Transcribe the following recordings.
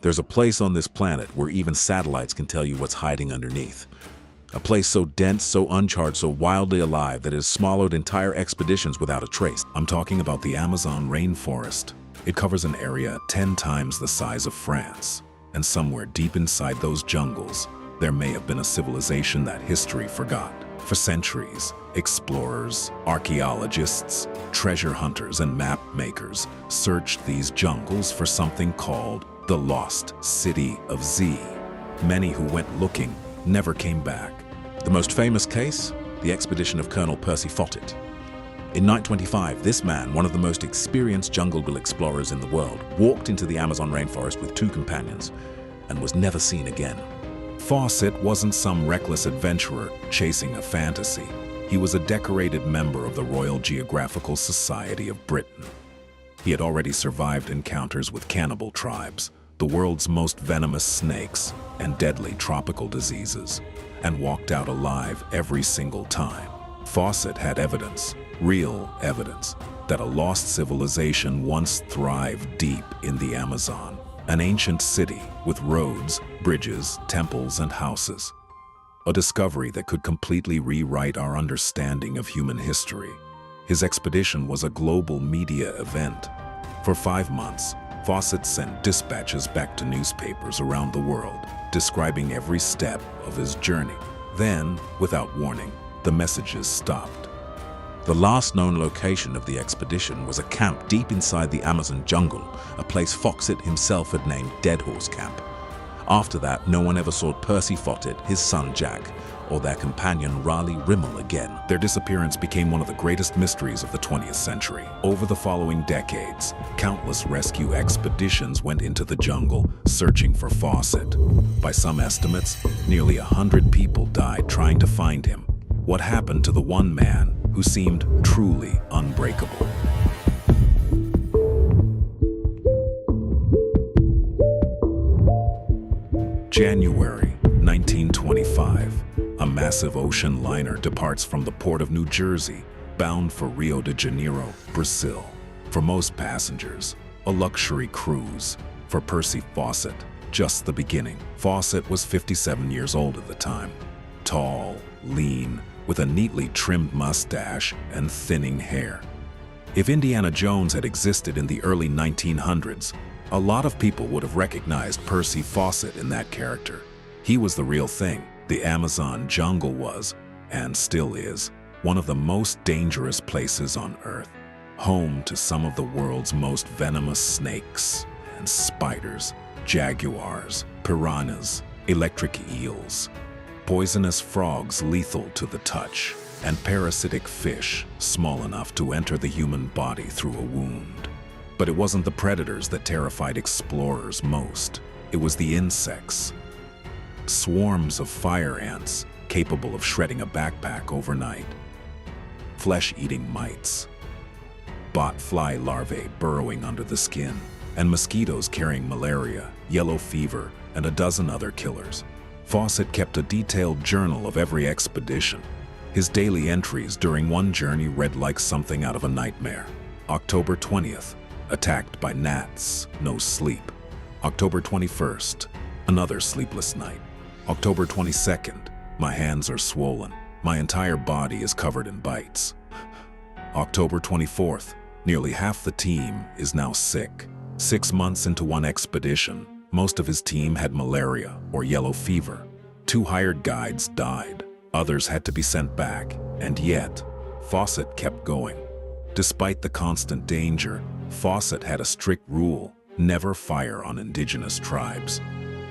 There's a place on this planet where even satellites can tell you what's hiding underneath. A place so dense, so uncharted, so wildly alive that it has swallowed entire expeditions without a trace. I'm talking about the Amazon rainforest. It covers an area 10 times the size of France. And somewhere deep inside those jungles, there may have been a civilization that history forgot. For centuries, explorers, archaeologists, treasure hunters, and map makers searched these jungles for something called the Lost City of Z. Many who went looking never came back. The most famous case? The expedition of Colonel Percy Fawcett. In 1925, this man, one of the most experienced jungle explorers in the world, walked into the Amazon rainforest with 2 companions and was never seen again. Fawcett wasn't some reckless adventurer chasing a fantasy. He was a decorated member of the Royal Geographical Society of Britain. He had already survived encounters with cannibal tribes, the world's most venomous snakes, and deadly tropical diseases, and walked out alive every single time. Fawcett had evidence, real evidence, that a lost civilization once thrived deep in the Amazon, an ancient city with roads, bridges, temples, and houses. A discovery that could completely rewrite our understanding of human history. His expedition was a global media event. For 5 months, Fawcett sent dispatches back to newspapers around the world, describing every step of his journey. Then, without warning, the messages stopped. The last known location of the expedition was a camp deep inside the Amazon jungle, a place Fawcett himself had named Dead Horse Camp. After that, no one ever saw Percy Fawcett, his son Jack, or their companion Raleigh Rimmel again. Their disappearance became one of the greatest mysteries of the 20th century. Over the following decades, countless rescue expeditions went into the jungle searching for Fawcett. By some estimates, nearly 100 people died trying to find him. What happened to the one man who seemed truly unbreakable? January 1925. A massive ocean liner departs from the port of New Jersey, bound for Rio de Janeiro, Brazil. For most passengers, a luxury cruise. For Percy Fawcett, just the beginning. Fawcett was 57 years old at the time. Tall, lean, with a neatly trimmed mustache and thinning hair. If Indiana Jones had existed in the early 1900s, a lot of people would have recognized Percy Fawcett in that character. He was the real thing. The Amazon jungle was, and still is, one of the most dangerous places on Earth, home to some of the world's most venomous snakes and spiders, jaguars, piranhas, electric eels, poisonous frogs lethal to the touch, and parasitic fish small enough to enter the human body through a wound. But it wasn't the predators that terrified explorers most. It was the insects. Swarms of fire ants capable of shredding a backpack overnight. Flesh-eating mites. Botfly larvae burrowing under the skin. And mosquitoes carrying malaria, yellow fever, and a dozen other killers. Fawcett kept a detailed journal of every expedition. His daily entries during one journey read like something out of a nightmare. October 20th, attacked by gnats, no sleep. October 21st, another sleepless night. October 22nd, my hands are swollen. My entire body is covered in bites. October 24th, nearly half the team is now sick. 6 months into one expedition, most of his team had malaria or yellow fever. 2 hired guides died. Others had to be sent back, and yet, Fawcett kept going. Despite the constant danger, Fawcett had a strict rule: never fire on indigenous tribes.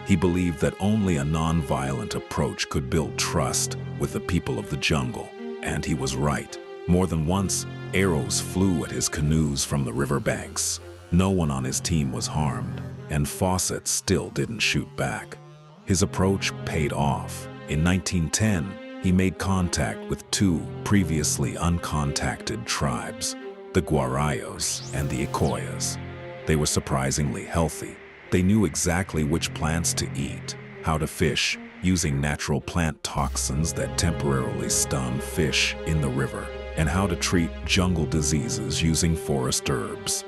He believed that only a non-violent approach could build trust with the people of the jungle, and he was right. More than once, arrows flew at his canoes from the riverbanks. No one on his team was harmed, and Fawcett still didn't shoot back. His approach paid off. In 1910, he made contact with 2 previously uncontacted tribes, the Guarayos and the Ikoyas. They were surprisingly healthy. They knew exactly which plants to eat, how to fish, using natural plant toxins that temporarily stun fish in the river, and how to treat jungle diseases using forest herbs.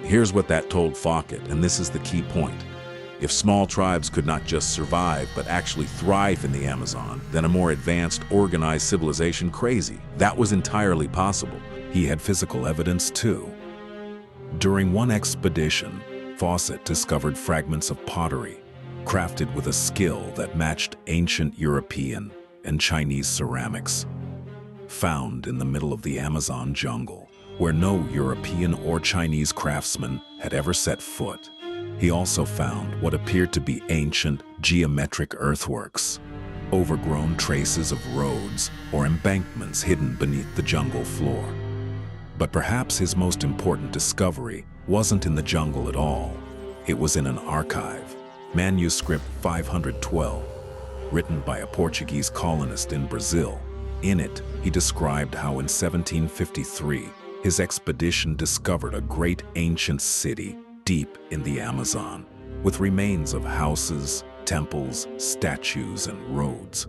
Here's what that told Fawcett, and this is the key point. If small tribes could not just survive but actually thrive in the Amazon, then a more advanced, organized civilization crazy. That was entirely possible. He had physical evidence too. During one expedition, Fawcett discovered fragments of pottery, crafted with a skill that matched ancient European and Chinese ceramics, found in the middle of the Amazon jungle, where no European or Chinese craftsman had ever set foot. He also found what appeared to be ancient geometric earthworks, overgrown traces of roads or embankments hidden beneath the jungle floor. But perhaps his most important discovery wasn't in the jungle at all. It was in an archive, manuscript 512, written by a Portuguese colonist in Brazil. In it, he described how in 1753, his expedition discovered a great ancient city deep in the Amazon, with remains of houses, temples, statues, and roads.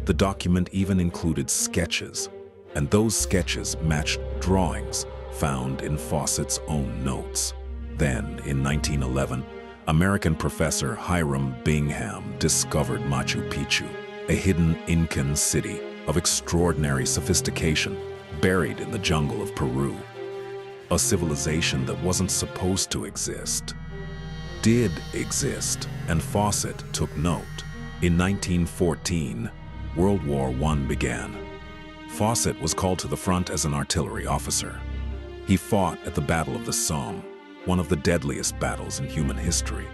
The document even included sketches, and those sketches matched drawings found in Fawcett's own notes. Then, in 1911, American professor Hiram Bingham discovered Machu Picchu, a hidden Incan city of extraordinary sophistication, buried in the jungle of Peru. A civilization that wasn't supposed to exist did exist, and Fawcett took note. In 1914, World War I began. Fawcett was called to the front as an artillery officer. He fought at the Battle of the Somme, one of the deadliest battles in human history.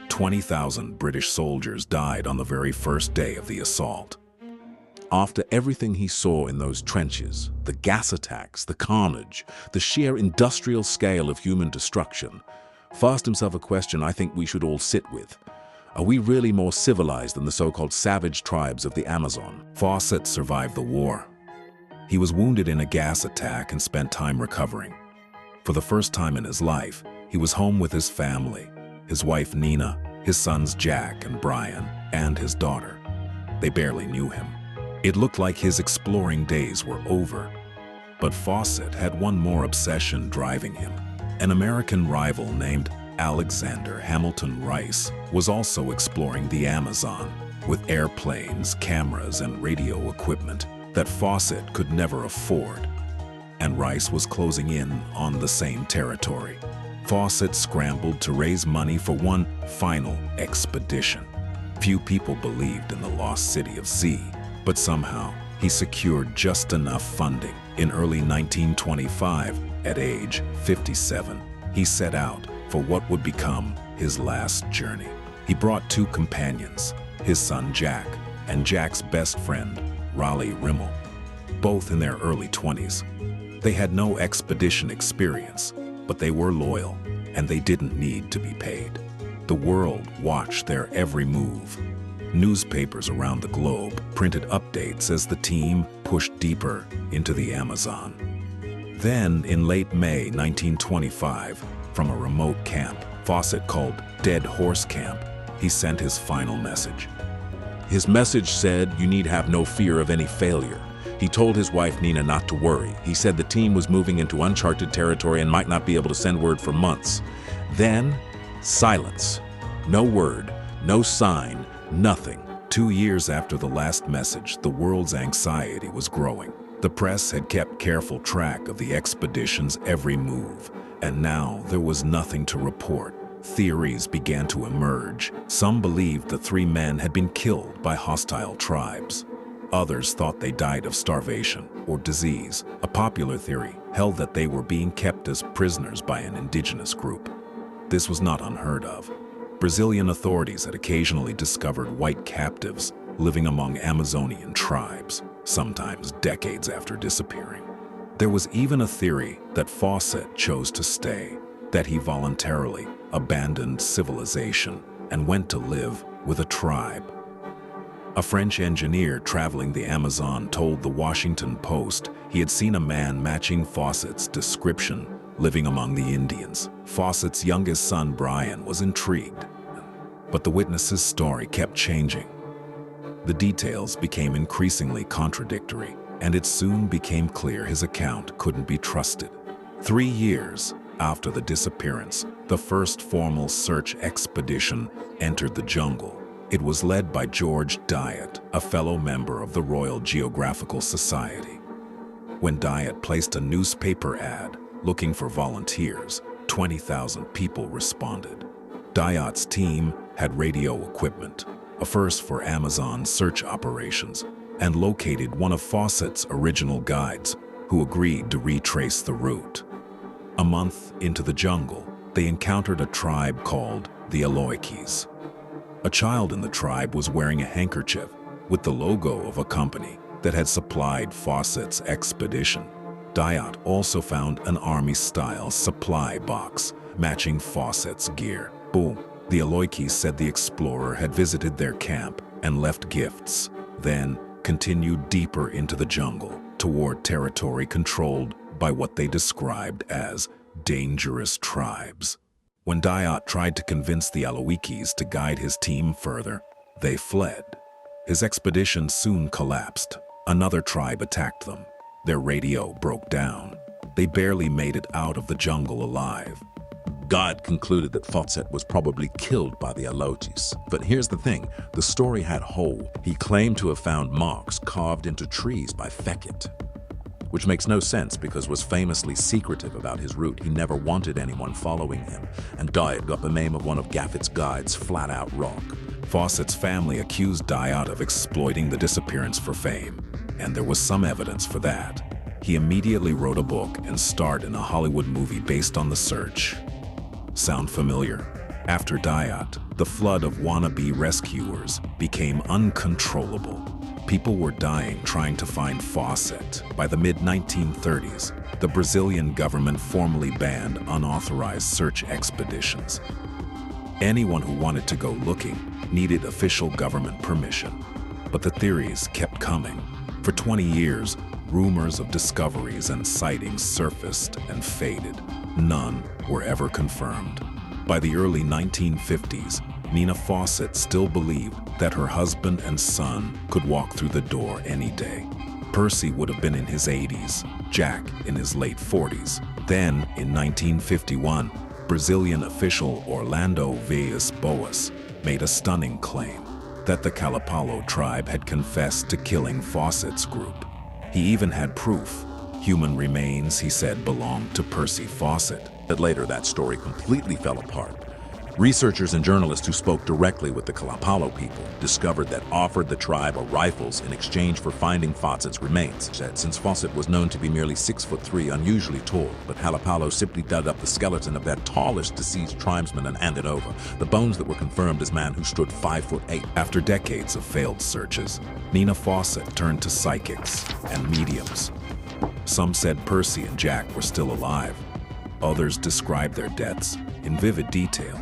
20,000 British soldiers died on the very first day of the assault. After everything he saw in those trenches, the gas attacks, the carnage, the sheer industrial scale of human destruction, Fawcett himself a question I think we should all sit with. Are we really more civilized than the so-called savage tribes of the Amazon? Fawcett survived the war. He was wounded in a gas attack and spent time recovering. For the first time in his life, he was home with his family, his wife Nina, his sons Jack and Brian, and his daughter. They barely knew him. It looked like his exploring days were over. But Fawcett had one more obsession driving him. An American rival named Alexander Hamilton Rice was also exploring the Amazon with airplanes, cameras, and radio equipment that Fawcett could never afford. And Rice was closing in on the same territory. Fawcett scrambled to raise money for one final expedition. Few people believed in the lost city of Z, but somehow he secured just enough funding. In early 1925, at age 57, he set out for what would become his last journey. He brought two companions, his son Jack and Jack's best friend, Raleigh Rimmel, both in their early 20s. They had no expedition experience, but they were loyal, and they didn't need to be paid. The world watched their every move. Newspapers around the globe printed updates as the team pushed deeper into the Amazon. Then, in late May 1925, from a remote camp Fawcett called Dead Horse Camp, he sent his final message. His message said, "You need have no fear of any failure." He told his wife Nina not to worry. He said the team was moving into uncharted territory and might not be able to send word for months. Then, silence. No word, no sign, nothing. 2 years after the last message, the world's anxiety was growing. The press had kept careful track of the expedition's every move, and now there was nothing to report. Theories began to emerge. Some believed the three men had been killed by hostile tribes. Others thought they died of starvation or disease. A popular theory held that they were being kept as prisoners by an indigenous group. This was not unheard of. Brazilian authorities had occasionally discovered white captives living among Amazonian tribes, sometimes decades after disappearing. There was even a theory that Fawcett chose to stay, that he voluntarily abandoned civilization and went to live with a tribe. A French engineer traveling the Amazon told the Washington Post he had seen a man matching Fawcett's description living among the Indians. Fawcett's youngest son, Brian, was intrigued, but the witness's story kept changing. The details became increasingly contradictory, and it soon became clear his account couldn't be trusted. 3 years After the disappearance, the first formal search expedition entered the jungle. It was led by George Dyett, a fellow member of the Royal Geographical Society. When Dyett placed a newspaper ad looking for volunteers, 20,000 people responded. Dyett's team had radio equipment, a first for Amazon search operations, and located one of Fawcett's original guides, who agreed to retrace the route. A month into the jungle, they encountered a tribe called the Aloikis. A child in the tribe was wearing a handkerchief with the logo of a company that had supplied Fawcett's expedition. Dyett also found an army-style supply box matching Fawcett's gear. Boom! The Aloikis said the explorer had visited their camp and left gifts, then continued deeper into the jungle toward territory controlled by what they described as dangerous tribes. When Dyett tried to convince the Aloikis to guide his team further, they fled. His expedition soon collapsed. Another tribe attacked them. Their radio broke down. They barely made it out of the jungle alive. God concluded that Fawcett was probably killed by the Aloikis. But here's the thing, the story had hole. He claimed to have found marks carved into trees by Fawcett, which makes no sense because was famously secretive about his route. He never wanted anyone following him, and Dyett got the name of one of Gaffett's guides flat out wrong. Fawcett's family accused Dyett of exploiting the disappearance for fame, and there was some evidence for that. He immediately wrote a book and starred in a Hollywood movie based on the search. Sound familiar? After Dyett, the flood of wannabe rescuers became uncontrollable. People were dying trying to find Fawcett. By the mid-1930s, the Brazilian government formally banned unauthorized search expeditions. Anyone who wanted to go looking needed official government permission. But the theories kept coming. For 20 years, rumors of discoveries and sightings surfaced and faded. None were ever confirmed. By the early 1950s, Nina Fawcett still believed that her husband and son could walk through the door any day. Percy would have been in his 80s, Jack in his late 40s. Then, in 1951, Brazilian official Orlando Vias Boas made a stunning claim that the Kalapalo tribe had confessed to killing Fawcett's group. He even had proof. Human remains, he said, belonged to Percy Fawcett. But later, that story completely fell apart. Researchers and journalists who spoke directly with the Kalapalo people discovered that offered the tribe rifles in exchange for finding Fawcett's remains. Since Fawcett was known to be merely 6'3", unusually tall, but Kalapalo simply dug up the skeleton of their tallest deceased tribesman and handed over the bones that were confirmed as man who stood 5'8". After decades of failed searches, Nina Fawcett turned to psychics and mediums. Some said Percy and Jack were still alive. Others described their deaths in vivid detail.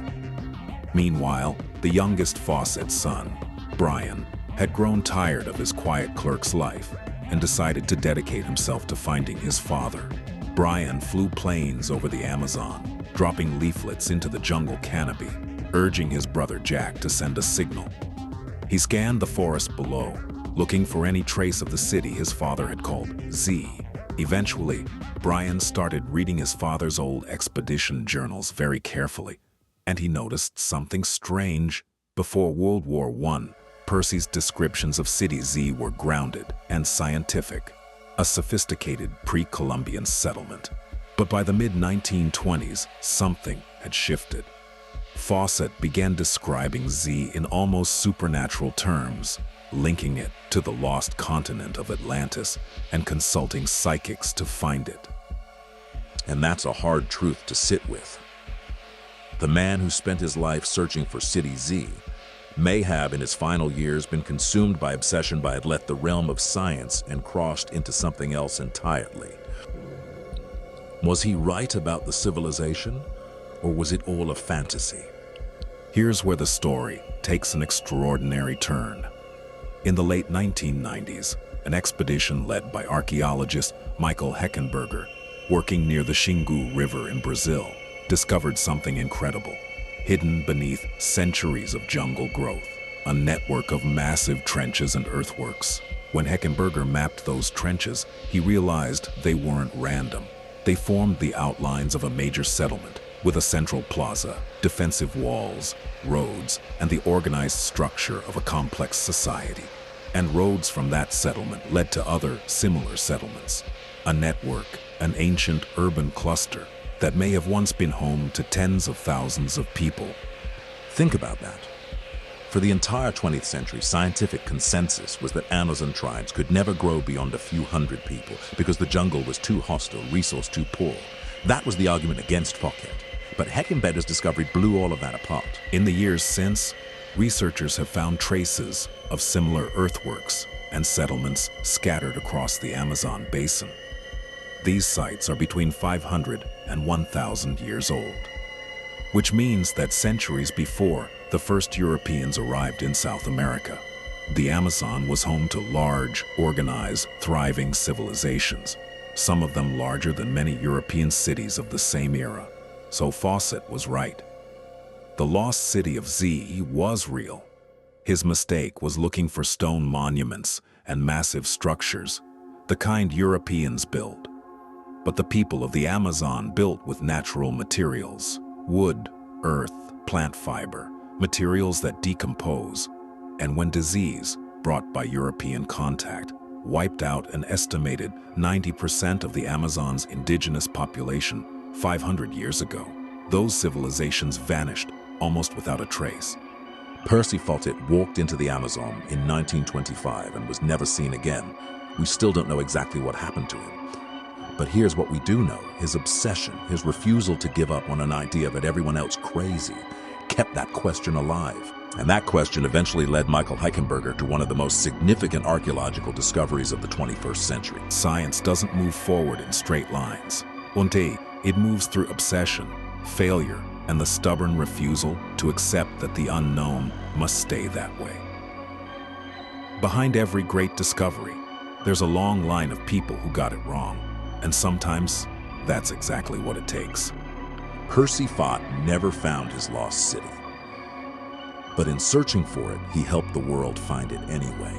Meanwhile, the youngest Fawcett son, Brian, had grown tired of his quiet clerk's life and decided to dedicate himself to finding his father. Brian flew planes over the Amazon, dropping leaflets into the jungle canopy, urging his brother Jack to send a signal. He scanned the forest below, looking for any trace of the city his father had called Z. Eventually, Brian started reading his father's old expedition journals very carefully, and he noticed something strange. Before World War I, Percy's descriptions of City Z were grounded and scientific, a sophisticated pre-Columbian settlement. But by the mid-1920s, something had shifted. Fawcett began describing Z in almost supernatural terms, linking it to the lost continent of Atlantis and consulting psychics to find it. And that's a hard truth to sit with. The man who spent his life searching for City Z may have, in his final years, been consumed by obsession by it left the realm of science and crossed into something else entirely. Was he right about the civilization, or was it all a fantasy? Here's where the story takes an extraordinary turn. In the late 1990s, an expedition led by archaeologist Michael Heckenberger, working near the Xingu River in Brazil, discovered something incredible, hidden beneath centuries of jungle growth, a network of massive trenches and earthworks. When Heckenberger mapped those trenches, he realized they weren't random. They formed the outlines of a major settlement, with a central plaza, defensive walls, roads, and the organized structure of a complex society. And roads from that settlement led to other similar settlements, a network, an ancient urban cluster that may have once been home to tens of thousands of people. Think about that. For the entire 20th century, scientific consensus was that Amazon tribes could never grow beyond a few hundred people because the jungle was too hostile, resource too poor. That was the argument against Fawcett. But Heckenbetter's discovery blew all of that apart. In the years since, researchers have found traces of similar earthworks and settlements scattered across the Amazon basin. These sites are between 500 and 1,000 years old, which means that centuries before the first Europeans arrived in South America, the Amazon was home to large, organized, thriving civilizations, some of them larger than many European cities of the same era. So Fawcett was right. The lost city of Z was real. His mistake was looking for stone monuments and massive structures, the kind Europeans build. But the people of the Amazon built with natural materials, wood, earth, plant fiber, materials that decompose, and when disease, brought by European contact, wiped out an estimated 90% of the Amazon's indigenous population 500 years ago, those civilizations vanished almost without a trace. Percy Fawcett walked into the Amazon in 1925 and was never seen again. We still don't know exactly what happened to him. But here's what we do know. His obsession, his refusal to give up on an idea that everyone else crazy, kept that question alive. And that question eventually led Michael Heckenberger to one of the most significant archaeological discoveries of the 21st century. Science doesn't move forward in straight lines. It moves through obsession, failure, and the stubborn refusal to accept that the unknown must stay that way. Behind every great discovery, there's a long line of people who got it wrong, and sometimes that's exactly what it takes. Percy Fawcett never found his lost city. But in searching for it, he helped the world find it anyway.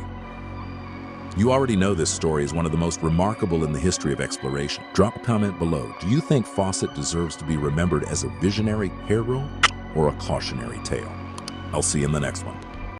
You already know this story is one of the most remarkable in the history of exploration. Drop a comment below. Do you think Fawcett deserves to be remembered as a visionary hero or a cautionary tale? I'll see you in the next one.